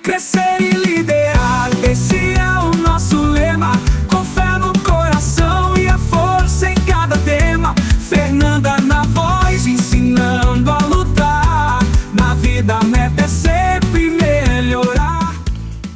Crescer e liderar, esse é o nosso lema. Com fé no coração e a força em cada tema. Fernanda na voz, ensinando a lutar. Na vida a meta é sempre melhorar.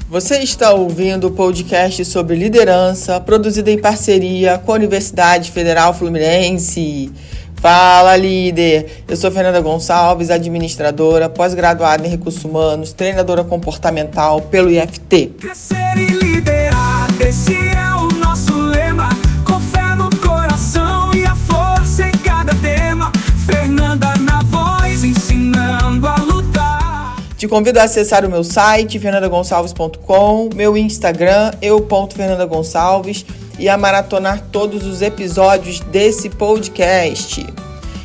Você está ouvindo o podcast sobre liderança, produzido em parceria com a Universidade Federal Fluminense. Fala, líder! Eu sou Fernanda Gonçalves, administradora, pós-graduada em Recursos Humanos, treinadora comportamental pelo IFT. Crescer e liderar, esse é o nosso lema. Com fé no coração e a força em cada tema. Fernanda na voz, ensinando a lutar. Te convido a acessar o meu site, fernandagonçalves.com, meu Instagram, eu.fernandagonçalves, e a maratonar todos os episódios desse podcast.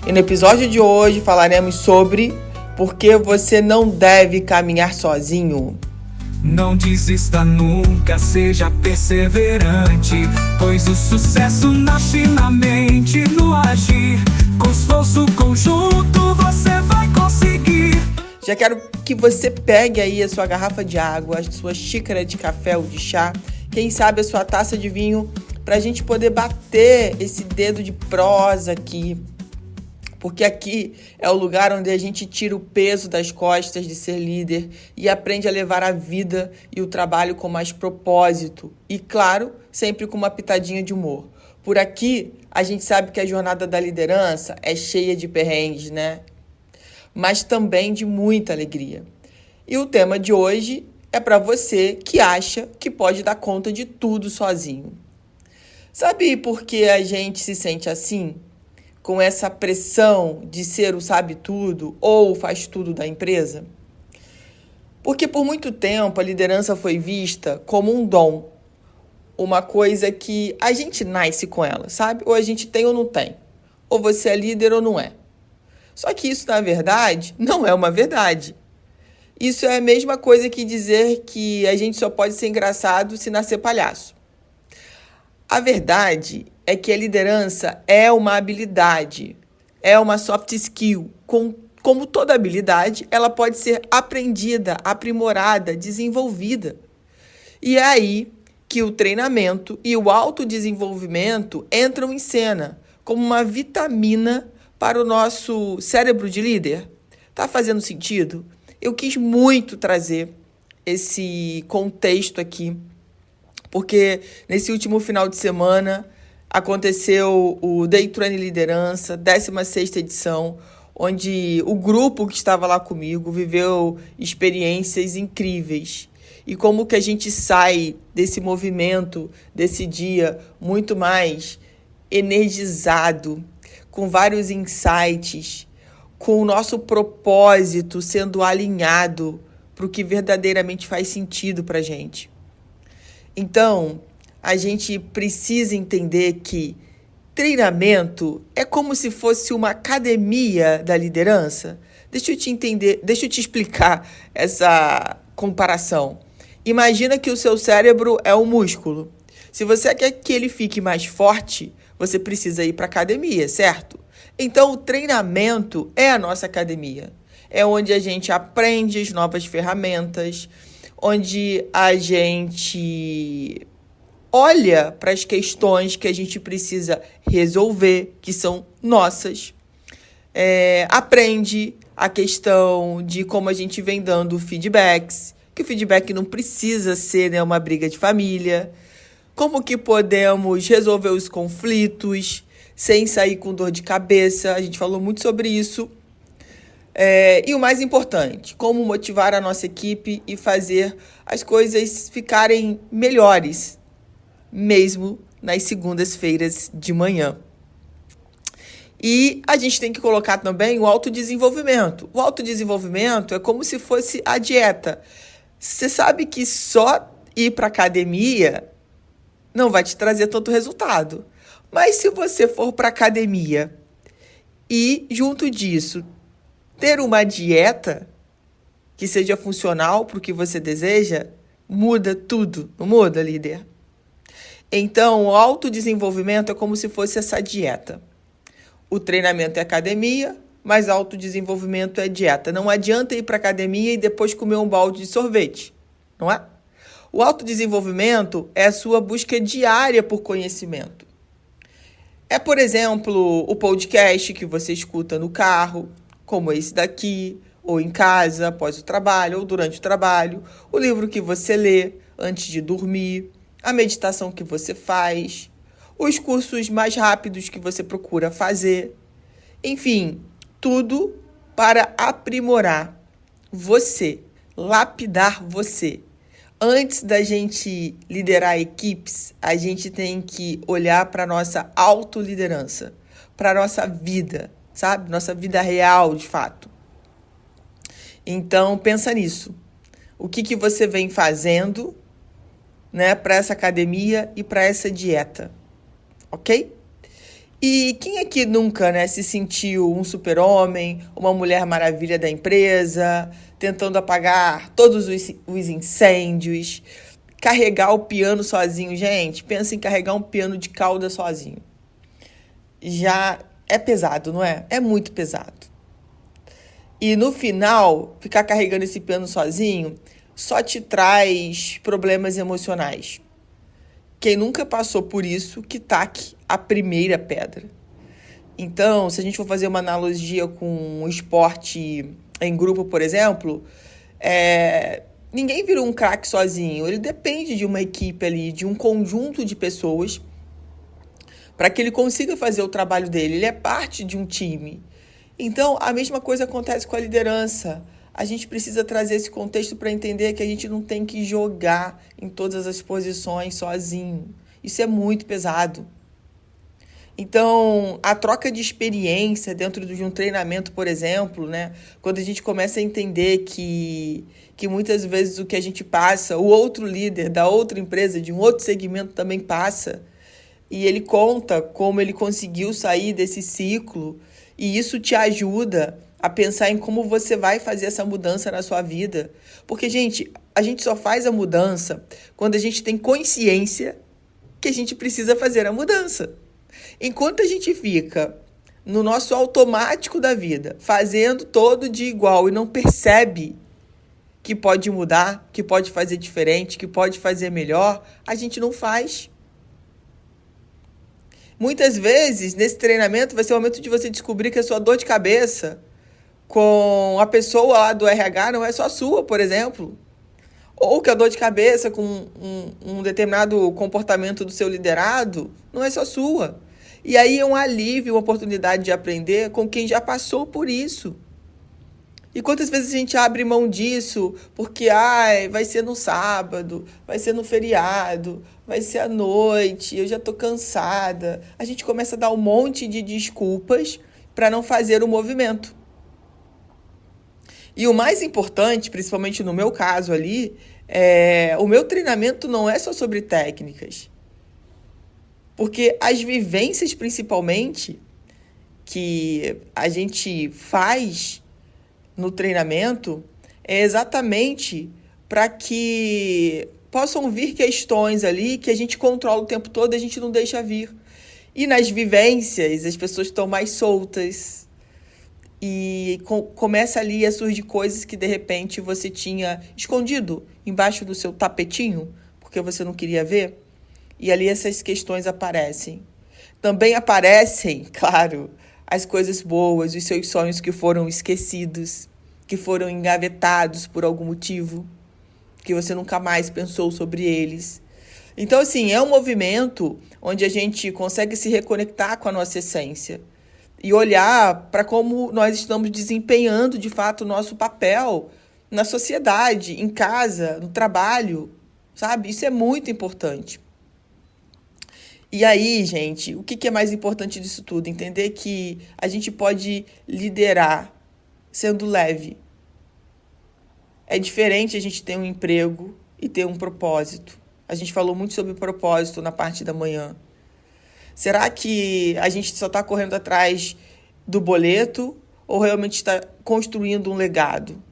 E no episódio de hoje falaremos sobre por que você não deve caminhar sozinho. Não desista nunca, seja perseverante, pois o sucesso nasce na mente, no agir. Com esforço conjunto você vai conseguir. Já quero que você pegue aí a sua garrafa de água, a sua xícara de café ou de chá, quem sabe a sua taça de vinho, para a gente poder bater esse dedo de prosa aqui. Porque aqui é o lugar onde a gente tira o peso das costas de ser líder e aprende a levar a vida e o trabalho com mais propósito. E, claro, sempre com uma pitadinha de humor. Por aqui, a gente sabe que a jornada da liderança é cheia de perrengues, né? Mas também de muita alegria. E o tema de hoje é para você que acha que pode dar conta de tudo sozinho. Sabe por que a gente se sente assim? Com essa pressão de ser o sabe-tudo ou faz tudo da empresa? Porque por muito tempo a liderança foi vista como um dom. Uma coisa que a gente nasce com ela, sabe? Ou a gente tem ou não tem. Ou você é líder ou não é. Só que isso, na verdade, não é uma verdade. Isso é a mesma coisa que dizer que a gente só pode ser engraçado se nascer palhaço. A verdade é que a liderança é uma habilidade, é uma soft skill. Como toda habilidade, ela pode ser aprendida, aprimorada, desenvolvida. E é aí que o treinamento e o autodesenvolvimento entram em cena como uma vitamina para o nosso cérebro de líder. Tá fazendo sentido? Eu quis muito trazer esse contexto aqui, porque nesse último final de semana aconteceu o Day Training Liderança, 16ª edição, onde o grupo que estava lá comigo viveu experiências incríveis. E como que a gente sai desse movimento, desse dia, muito mais energizado, com vários insights, com o nosso propósito sendo alinhado para o que verdadeiramente faz sentido para a gente. Então, a gente precisa entender que treinamento é como se fosse uma academia da liderança. Deixa eu te explicar essa comparação. Imagina que o seu cérebro é um músculo. Se você quer que ele fique mais forte, você precisa ir para a academia, certo? Então, o treinamento é a nossa academia. É onde a gente aprende as novas ferramentas, onde a gente olha para as questões que a gente precisa resolver, que são nossas. Aprende a questão de como a gente vem dando feedbacks, que o feedback não precisa ser, né, uma briga de família. Como que podemos resolver os conflitos sem sair com dor de cabeça. A gente falou muito sobre isso. E o mais importante, como motivar a nossa equipe e fazer as coisas ficarem melhores, mesmo nas segundas-feiras de manhã. E a gente tem que colocar também o autodesenvolvimento. O autodesenvolvimento é como se fosse a dieta. Você sabe que só ir para a academia não vai te trazer tanto resultado. Mas se você for para a academia e, junto disso, ter uma dieta que seja funcional para o que você deseja, muda tudo. Não muda, líder? Então, o autodesenvolvimento é como se fosse essa dieta. O treinamento é academia, mas autodesenvolvimento é dieta. Não adianta ir para a academia e depois comer um balde de sorvete. não é? O autodesenvolvimento é a sua busca diária por conhecimento. É, por exemplo, o podcast que você escuta no carro, como esse daqui, ou em casa, após o trabalho, ou durante o trabalho, o livro que você lê antes de dormir, a meditação que você faz, os cursos mais rápidos que você procura fazer. Enfim, tudo para aprimorar você, lapidar você. Antes da gente liderar equipes, a gente tem que olhar para a nossa autoliderança, para a nossa vida, sabe? Nossa vida real, de fato. Então, pensa nisso. O que você vem fazendo, né, para essa academia e para essa dieta, ok? E quem aqui nunca, né, se sentiu um super-homem, uma mulher maravilha da empresa, tentando apagar todos os incêndios, carregar o piano sozinho? Gente, pensa em carregar um piano de cauda sozinho. Já é pesado, não é? É muito pesado. E no final, ficar carregando esse piano sozinho só te traz problemas emocionais. Quem nunca passou por isso, que taque a primeira pedra. Então, se a gente for fazer uma analogia com um esporte em grupo, por exemplo, ninguém vira um craque sozinho. Ele depende de uma equipe ali, de um conjunto de pessoas, para que ele consiga fazer o trabalho dele. Ele é parte de um time. Então, a mesma coisa acontece com a liderança. A gente precisa trazer esse contexto para entender que a gente não tem que jogar em todas as posições sozinho. Isso é muito pesado. Então, a troca de experiência dentro de um treinamento, por exemplo, né? Quando a gente começa a entender que muitas vezes o que a gente passa, o outro líder da outra empresa, de um outro segmento também passa, e ele conta como ele conseguiu sair desse ciclo, e isso te ajuda a pensar em como você vai fazer essa mudança na sua vida. Porque, gente, a gente só faz a mudança quando a gente tem consciência que a gente precisa fazer a mudança. Enquanto a gente fica no nosso automático da vida, fazendo todo de igual e não percebe que pode mudar, que pode fazer diferente, que pode fazer melhor, a gente não faz. Muitas vezes, nesse treinamento, vai ser o momento de você descobrir que a sua dor de cabeça com a pessoa lá do RH não é só sua, por exemplo. Ou que a dor de cabeça com um determinado comportamento do seu liderado não é só sua. E aí é um alívio, uma oportunidade de aprender com quem já passou por isso. E quantas vezes a gente abre mão disso porque vai ser no sábado, vai ser no feriado, vai ser à noite, eu já estou cansada. A gente começa a dar um monte de desculpas para não fazer o movimento. E o mais importante, principalmente no meu caso ali, o meu treinamento não é só sobre técnicas. Porque as vivências, principalmente, que a gente faz no treinamento, é exatamente para que possam vir questões ali que a gente controla o tempo todo e a gente não deixa vir. E nas vivências, as pessoas estão mais soltas. E começa ali a surgir coisas que, de repente, você tinha escondido embaixo do seu tapetinho, porque você não queria ver. E ali essas questões aparecem. Também aparecem, claro, as coisas boas, os seus sonhos que foram esquecidos, que foram engavetados por algum motivo, que você nunca mais pensou sobre eles. Então, assim, é um movimento onde a gente consegue se reconectar com a nossa essência e olhar para como nós estamos desempenhando, de fato, o nosso papel na sociedade, em casa, no trabalho, sabe? Isso é muito importante. E aí, gente, o que é mais importante disso tudo? Entender que a gente pode liderar sendo leve. É diferente a gente ter um emprego e ter um propósito. A gente falou muito sobre propósito na parte da manhã. Será que a gente só está correndo atrás do boleto ou realmente está construindo um legado?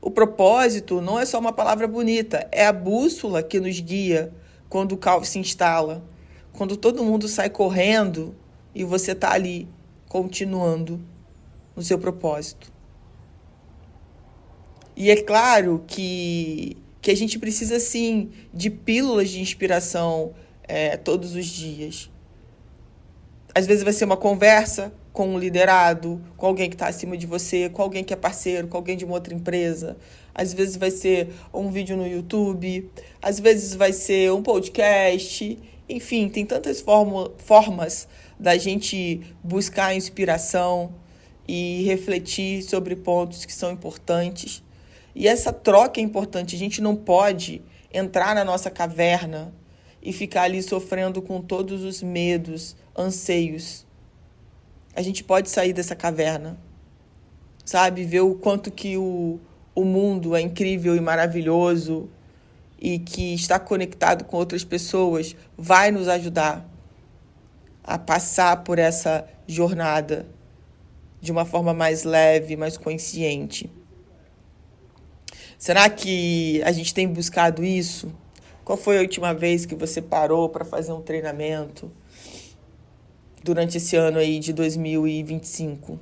O propósito não é só uma palavra bonita, é a bússola que nos guia quando o caos se instala. Quando todo mundo sai correndo e você está ali, continuando no seu propósito. E é claro que que a gente precisa, sim, de pílulas de inspiração todos os dias. Às vezes vai ser uma conversa com um liderado, com alguém que está acima de você, com alguém que é parceiro, com alguém de uma outra empresa. Às vezes vai ser um vídeo no YouTube, às vezes vai ser um podcast. Enfim, tem tantas formas da gente buscar inspiração e refletir sobre pontos que são importantes. E essa troca é importante. A gente não pode entrar na nossa caverna e ficar ali sofrendo com todos os medos, anseios. A gente pode sair dessa caverna, sabe? Ver o quanto que o mundo é incrível e maravilhoso e que estar conectado com outras pessoas vai nos ajudar a passar por essa jornada de uma forma mais leve, mais consciente. Será que a gente tem buscado isso? Qual foi a última vez que você parou para fazer um treinamento durante esse ano aí de 2025?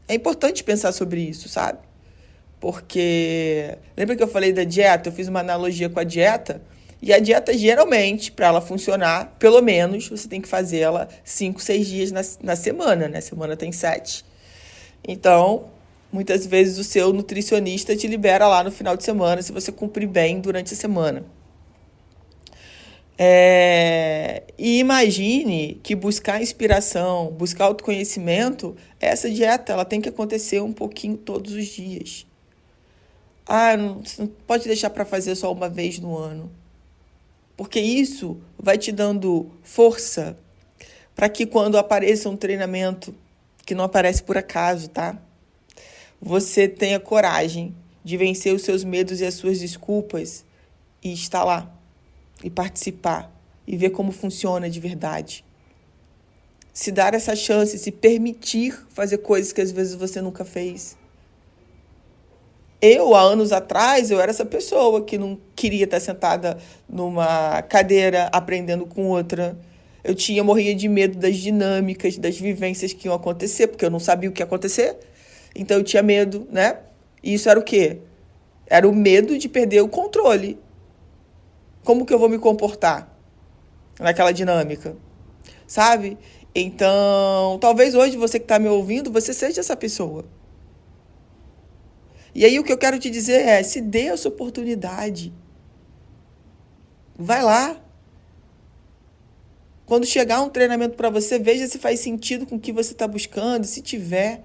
É importante pensar sobre isso, sabe? Porque lembra que eu falei da dieta? Eu fiz uma analogia com a dieta. E a dieta, geralmente, para ela funcionar, pelo menos, você tem que fazer ela 5, 6 dias na semana, né? A semana tem 7. Então, muitas vezes o seu nutricionista te libera lá no final de semana, se você cumprir bem durante a semana. E imagine que buscar inspiração, buscar autoconhecimento, essa dieta ela tem que acontecer um pouquinho todos os dias. Você não pode deixar para fazer só uma vez no ano. Porque isso vai te dando força para que quando apareça um treinamento, que não aparece por acaso, tá? Você tenha coragem de vencer os seus medos e as suas desculpas e estar lá, e participar, e ver como funciona de verdade. Se dar essa chance, se permitir fazer coisas que às vezes você nunca fez. Há anos atrás, eu era essa pessoa que não queria estar sentada numa cadeira aprendendo com outra. Morria de medo das dinâmicas, das vivências que iam acontecer, porque eu não sabia o que ia acontecer. Então eu tinha medo, né? E isso era o quê? Era o medo de perder o controle. Como que eu vou me comportar naquela dinâmica? Sabe? Então, talvez hoje você que está me ouvindo, você seja essa pessoa. E aí o que eu quero te dizer é, se dê essa oportunidade. Vai lá. Quando chegar um treinamento para você, veja se faz sentido com o que você está buscando. Se tiver,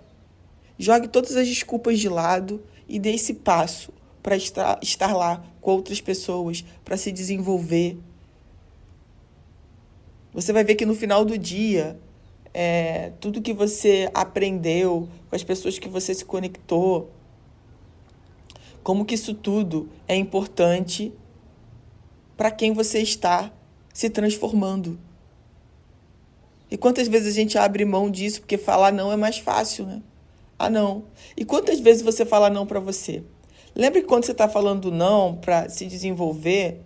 jogue todas as desculpas de lado e dê esse passo para estar lá com outras pessoas, para se desenvolver. Você vai ver que no final do dia, tudo que você aprendeu, com as pessoas que você se conectou, como que isso tudo é importante para quem você está se transformando. E quantas vezes a gente abre mão disso porque falar não é mais fácil, né? Não. E quantas vezes você fala não para você? Lembra que quando você está falando não para se desenvolver,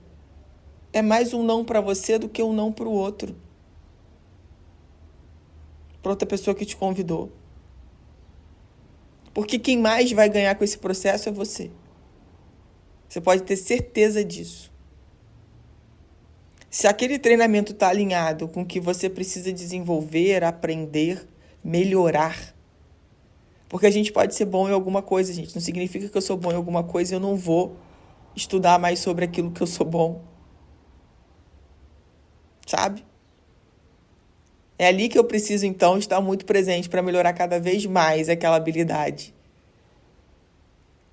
é mais um não para você do que um não para o outro. Para outra pessoa que te convidou. Porque quem mais vai ganhar com esse processo é você. Você pode ter certeza disso. Se aquele treinamento está alinhado com o que você precisa desenvolver, aprender, melhorar. Porque a gente pode ser bom em alguma coisa, gente. Não significa que eu sou bom em alguma coisa e eu não vou estudar mais sobre aquilo que eu sou bom. Sabe? É ali que eu preciso, então, estar muito presente para melhorar cada vez mais aquela habilidade.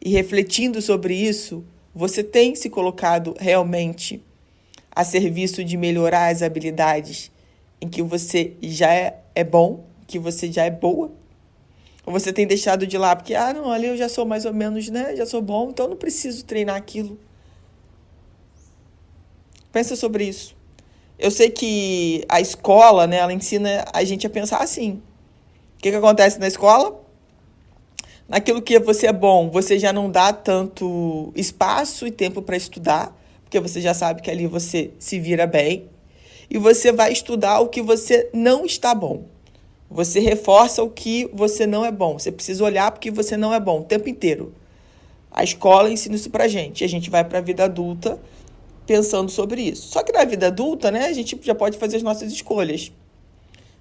E refletindo sobre isso, você tem se colocado realmente a serviço de melhorar as habilidades em que você já é bom, que você já é boa? Ou você tem deixado de lado porque, não, ali eu já sou mais ou menos, né? Já sou bom, então eu não preciso treinar aquilo. Pensa sobre isso. Eu sei que a escola, né, ela ensina a gente a pensar assim. O que acontece na escola? Naquilo que você é bom, você já não dá tanto espaço e tempo para estudar, porque você já sabe que ali você se vira bem. E você vai estudar o que você não está bom. Você reforça o que você não é bom. Você precisa olhar porque você não é bom o tempo inteiro. A escola ensina isso pra gente. E a gente vai pra vida adulta pensando sobre isso. Só que na vida adulta, né, a gente já pode fazer as nossas escolhas.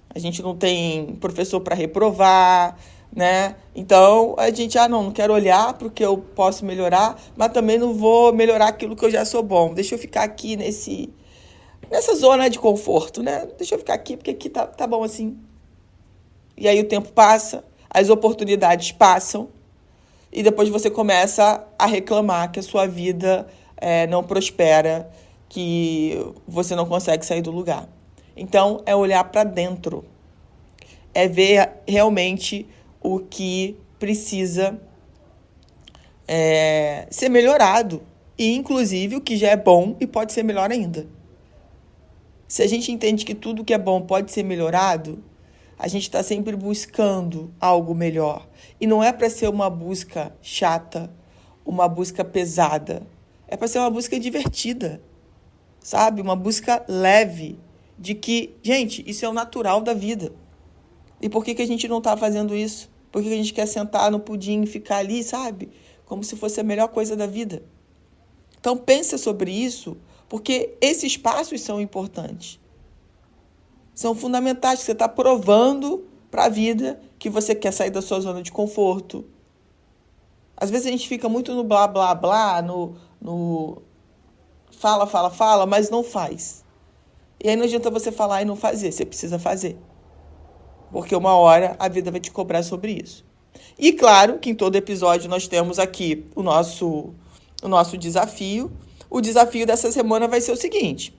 A gente não tem professor para reprovar, né? Então, a gente, não quero olhar para o que eu posso melhorar, mas também não vou melhorar aquilo que eu já sou bom. Deixa eu ficar aqui nessa zona de conforto, né? Deixa eu ficar aqui, porque aqui tá bom assim. E aí o tempo passa, as oportunidades passam, e depois você começa a reclamar que a sua vida não prospera, que você não consegue sair do lugar. Então, é olhar para dentro, é ver realmente o que precisa ser melhorado e, inclusive, o que já é bom e pode ser melhor ainda. Se a gente entende que tudo que é bom pode ser melhorado, a gente está sempre buscando algo melhor. E não é para ser uma busca chata, uma busca pesada. É para ser uma busca divertida, sabe? Uma busca leve. De que, gente, isso é o natural da vida. E por que a gente não está fazendo isso? Por que a gente quer sentar no pudim e ficar ali, sabe? Como se fosse a melhor coisa da vida. Então, pensa sobre isso, porque esses passos são importantes. São fundamentais, que você está provando para a vida que você quer sair da sua zona de conforto. Às vezes a gente fica muito no blá, blá, blá, no fala, mas não faz. E aí não adianta você falar e não fazer, você precisa fazer. Porque uma hora a vida vai te cobrar sobre isso. E claro que em todo episódio nós temos aqui o nosso desafio. O desafio dessa semana vai ser o seguinte: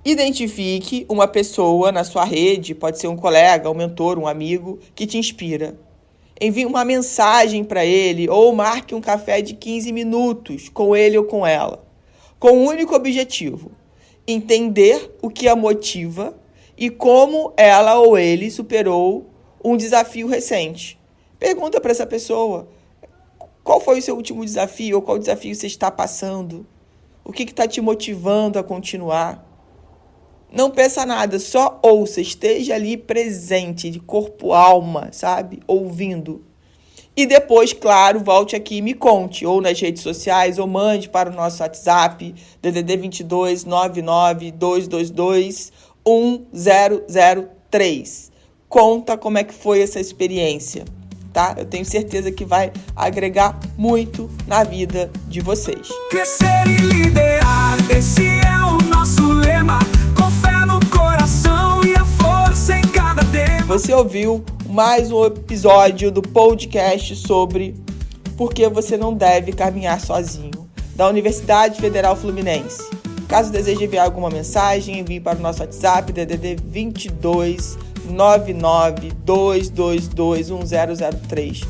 identifique uma pessoa na sua rede, pode ser um colega, um mentor, um amigo, que te inspira. Envie uma mensagem para ele ou marque um café de 15 minutos com ele ou com ela, com um único objetivo: entender o que a motiva e como ela ou ele superou um desafio recente. Pergunta para essa pessoa: qual foi o seu último desafio ou qual desafio você está passando? O que está te motivando a continuar? Não pensa nada, só ouça, esteja ali presente, de corpo, alma, sabe? Ouvindo. E depois, claro, volte aqui e me conte, ou nas redes sociais, ou mande para o nosso WhatsApp, DDD 22 99 222 1003. Conta como é que foi essa experiência, tá? Eu tenho certeza que vai agregar muito na vida de vocês. Crescer e liderar, esse é o nosso lema. Com fé no coração e a força em cada tema. Você ouviu mais um episódio do podcast sobre por que você não deve caminhar sozinho, da Universidade Federal Fluminense. Caso deseje enviar alguma mensagem, envie para o nosso WhatsApp, DDD 22 99 222 1003,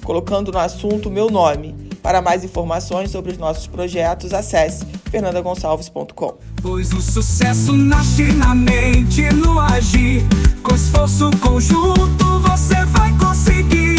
colocando no assunto meu nome. Para mais informações sobre os nossos projetos, acesse fernandagonçalves.com. Pois o sucesso nasce na mente, no agir. Com esforço conjunto você vai conseguir.